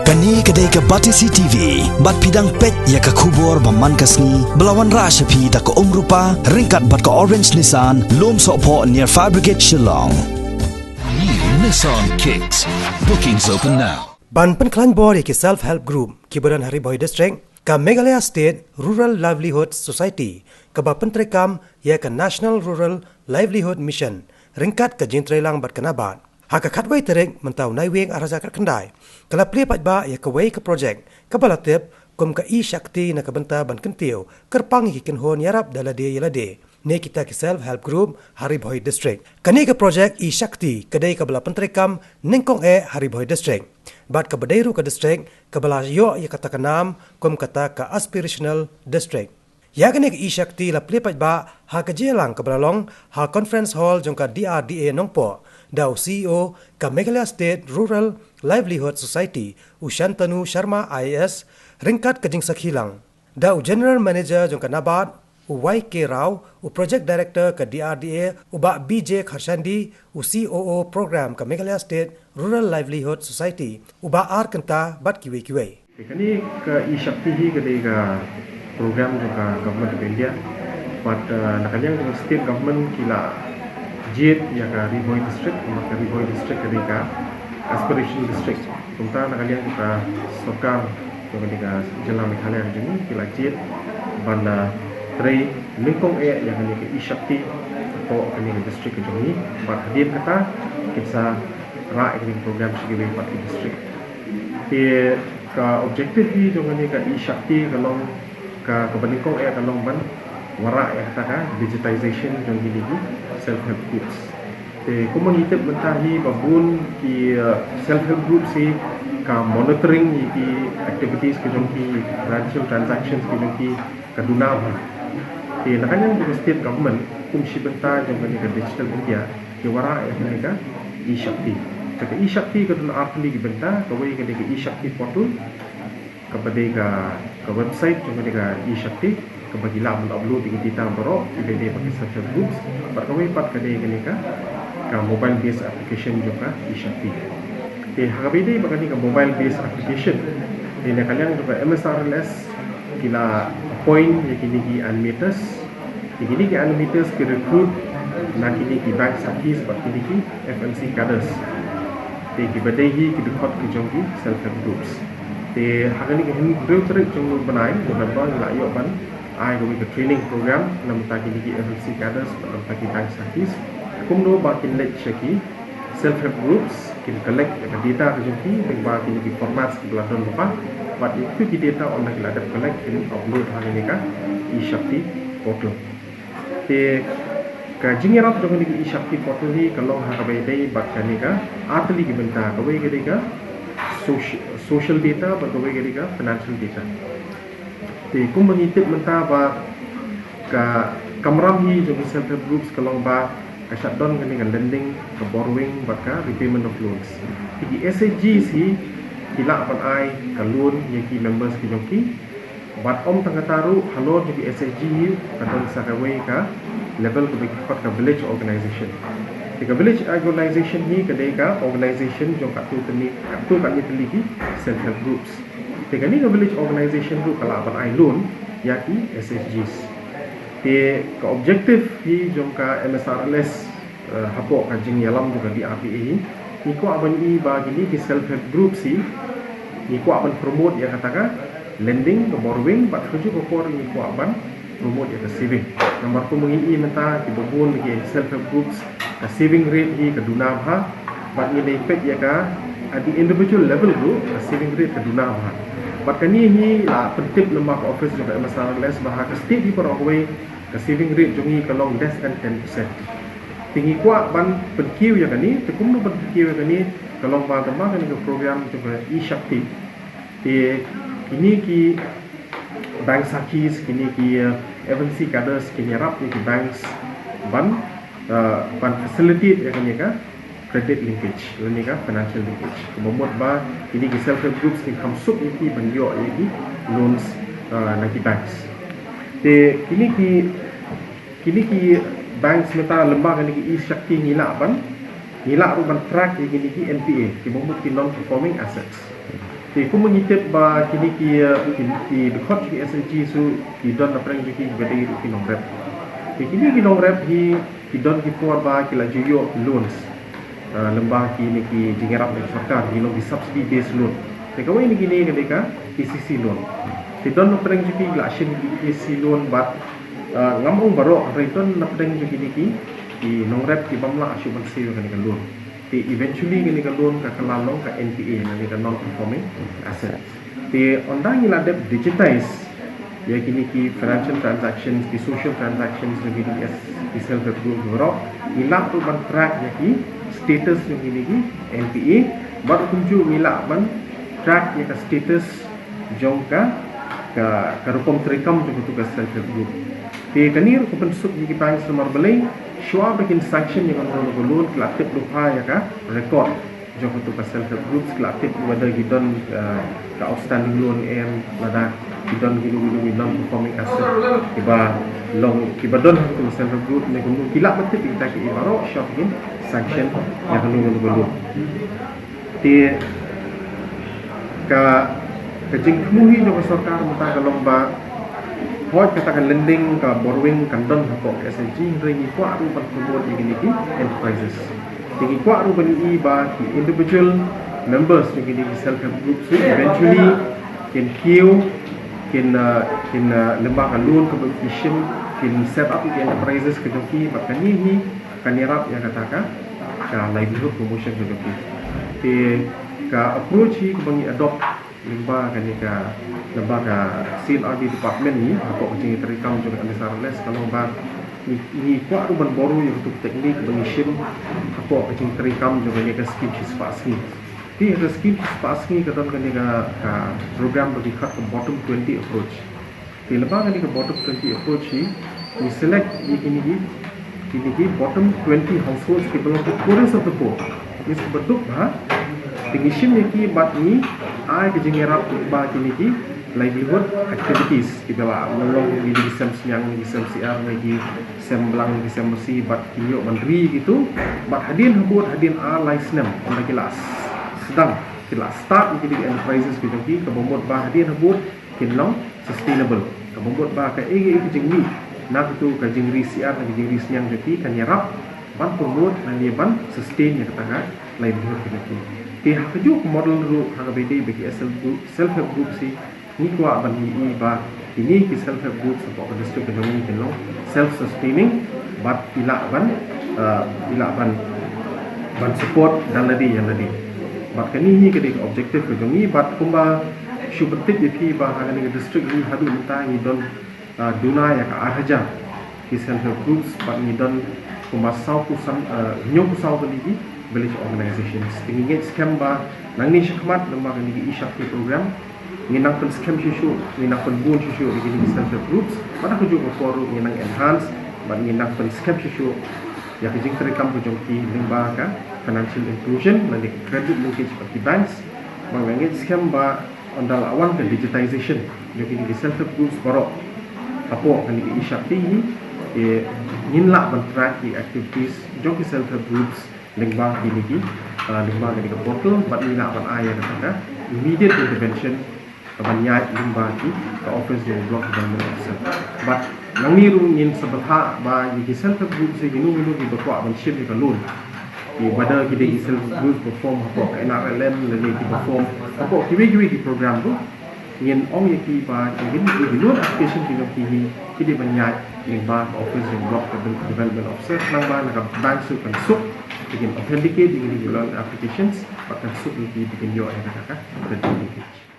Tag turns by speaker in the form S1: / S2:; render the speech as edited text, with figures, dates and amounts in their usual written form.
S1: Kani kedai ke Batisi TV, bat pidang pet ya ke kubur baman kasni, belawan rashapi da ke rupa, ringkat bat ke Orange Nissan, lom sokpo near Fire Brigade Shillong.
S2: New Nissan Kicks. Bookings open now.
S3: Ban Penklan Board ki self-help group Kibaran Hariboy District ka Meghalaya State Rural Livelihood Society ka Bapan Trekam ya ka National Rural Livelihood Mission ringkat ka jintrelang bat kanabat. Haka katway terek mentau naiwing arazakat kendai. Kala plia patba ya kaway ka project kabalatip kum ka i-shakti na kabenta ban kentiu kerpang hikinhon yarap dalade yalade. Ne kita ki self-help group Hariboy District. Kani ka project i-shakti kadai kabala pentrekam ningkong Hariboy District. Bat ka badairu ka district kabala yo ya kata kanam kum kata ka aspirational district. Ya kani ka i-shakti la plia patba ha ka jelang kabalalong ha conference hall jong ka DRDA nongpo. Daw CEO ka Meghalaya State Rural Livelihood Society Ushantanu Sharma IAS ringkat kajing sakhilang. Daw General Manager jong ka Nabat YK Rao Project Director ka DRDA uba BJ Kharshandi COO Program ka Meghalaya State Rural Livelihood Society uba R kanta bat kiwe.
S4: Kani ka i-shakti hi kadai ka program jong ka government of India but nakanyang jong state government kila Jit yang ka Hariboy District, maka Hariboy District ketika Aspiration District. Tentang nakalian kita sokar ketika Jalan Meghalaya ini kila Jit banda tray lingkong yang kini ke i-shakti atau kini ke district ini. Bat hadir kata kita rak kini program sebagai part district. Di ke objektif ini jangan kini ke i-shakti kalau ke kebeningkong kalau ban warak yang kata digitization jong gini self-help groups. Ko mengitip mentahi babun ki self-help groups si ka monitoring ki activities ke jong ki financial transactions ke jong ki kaduna ba. Nakanya juga state government kumsi benta jong ni ka digital India ki warak yang ni ka i-shakti. Ka i-shakti ka dun artli ki benta ka wei ka i-shakti portal kepada ka website jong ni ka i-shakti bagi lah upload di kita baru dia pakai social groups berkawai pat kadai kini ka mobile based application juga i-shakti. Harap ini bagani ka mobile based application ini kalian juga MSRLS kila appoint yang kini ki animators kini ki animators ki recruit nak kini ki bank sakis bat kini ki FNC cadres ki badai hi ki dekat ki jong ki self help groups hari ini hin drill trick jong banai November la yo ban ai go ke training program nam ta ki FNC cadres nam ta ki bank sakis kumno ba kin let cheki self help groups kin collect data ke jong ki ba ki format ki bladon lupa but itu ki data on la data collect kin upload hari ini ka i-shakti portal ka jingerap jong ni i-shakti portal ni kalau harabai dai bat kani ka atli ki benta ka wei ke ka social data ba ka wei ke ka financial data kum mengitip mentah ba ka kamram hi jong self help groups kalau ba ka shutdown dengan lending ka borrowing ba ka repayment of loans di SHGs hi kila pan ai ka loan ye ki members ki jong ki bat om tang taru halo di SHG hi ka don sa ka wei ka level ka village organization di village organization hi ka dei ka organization jong ka tu ni ki self help groups. Kini ke village organization tu kalau apa ai loan ya ki SHGs. Ke objektif hi jom ka MSRLS hapok ka jing yalam juga di RPA ni ko aban i bagi ni ki self help group si ni ko aban promote ya katakan lending ke borrowing bat kerja ko for ni ko aban promote ya ke saving. Nomor tu mengi menta ki bobon ki self help groups ka saving rate hi ke dunam ha bat ni effect ya ka at the individual level tu ka saving rate ke dunam ha. Bahkan ni lah pentip lemah office juga masalah les bahasa state di perawai ke saving rate jongi kalau less than 10%. Tinggi kuat ban penkiu yang ni, tekum ban penkiu yang ni kalau ban tambah kan ke program juga i-shakti. Ini ki bank sakis, kini ki FNC cadres, kini rap ni ki banks ban facility yang ni ka credit linkage, ini kan financial linkage. Membuat bah ini ki self help groups ni kamsuk ini banyo ini loans nanti banks. Kini ki banks meta lembah ni ki i-shakti nila ban nila ruban track ini ki NPA, ki membuat ki non performing assets. Thì cũng mengitip ba kini ki dekat ki SLG su ki don na prang ki bedi ki nong rep. Kini ki nong rep ki don ki por ba ki la juyo loans. Lembah ki ni ki jingerap dari sarkar ki loan subsidy based loan. Te kawai ni gini ka ECC loan. Ki don na prang ki la shin ECC loan bat ngamong baro return na prang ki nong rep ki bamla asu ban save ka loan. Thì eventually cái này loan ka kalalong ka NPA na ka non performing asset. Thì ondang ila dep digitize ya kini ki financial transactions, ki social transactions na gini ki self help group goro ila tu ban track ya ki status yang gini ki NPA baru kunju ila ban track ya ka status jong ka rupam terekam tu ka self help group. Thì kanir ko pensuk ki bank semar belai Shua bikin sanction yang orang loan kelaktif lupa ya ka record jauh tu pasal self groups kelaktif whether gidon ka outstanding loan and lada gidon gilu non performing asset kiba long kiba don tu self group ne gunu kilak betul kita ki baro shop bikin sanction yang loan ti ka kejing kemuhi jauh sarkar muta ka lomba Hoi katakan lending ke borrowing kandon hapok SLG ringi kuat ru ban promote yang ini enterprises. Ringi kuat ru ban i ba ki individual members yang ini self help group so eventually can kill can lembah loan ke beneficiary can set up the enterprises ke doki bahkan ini kan yarap yang katakan ke livelihood promotion ke doki. Te ka approach hi ke bangi adopt lembah kan ni ka lembah ka CLRD department ni apa kucing terekam juga ada sarles kalau ba ni kuat ruban boru yang untuk teknik pengisim apa kucing terekam juga ni ka skill sispaski di ada skill sispaski kadang kan ni ka program bagi cut ke bottom 20 approach di lembah kan ni ka bottom 20 approach ni select ini bottom 20 households ke belum poorest of the poor ni sebetul bah pengisim ni ki bat ni ai ke jengerap ba kini ki livelihood activities kita lah menolong di sem siang di sem siar lagi sem belang di sem besi bat kinyo mandri gitu bat hadin habut hadin a license on kelas sedang kelas start jadi enterprises gitu ki kebomot ba hadin habut kinlong sustainable kebomot ba ka ege ke jengwi nak tu ka jengri siar lagi jengri siang jadi kan yarap ban promote dan dia ban sustain ya katakan livelihood gitu ki pihak kejuk model ru HKBD bagi self help group si ni kuat bagi ba ini ki self help group support district economy kelong self sustaining but bila ban support dan ladi yang ladi bat kani ni ke objektif ke jongi bat kumba syubetik di ba hangani district ni hadu menta ni don duna ya ka arhaja ki self help groups bat ni don kumba sau kusan nyok sau lagi village organizations tinggi scam ba nang ni syakmat lembaga ni isyakti program nginang pen scam shishu nginang pen bun shishu begini self help groups pada kujuk forum nginang enhance ban nginang pen scam shishu ya kijing terekam kujongki lembaga financial inclusion dan credit linkage seperti banks mangangit scam ba ondal awan ke digitization jadi ni self help groups baru apa kan ni isyakti ni nginlak ban track activities jongki self help groups lembah ini lembah dari ke portal bat ni nak ban ayah kata immediate intervention banyak lembah ki ke office di blok development officer bat nangiru ngin sebetha ba yi self group se ginu di berkuat ban ship di loan di pada kita self group perform apa NRLM lagi di perform apa kiwi program tu ngin ong yaki ba ngin di loan application ki kita banyak lembah office di blok development officer nang ba nak bank su kan suk bikin authenticate dengan loan applications bahkan sub bikin yo yang katakan authenticate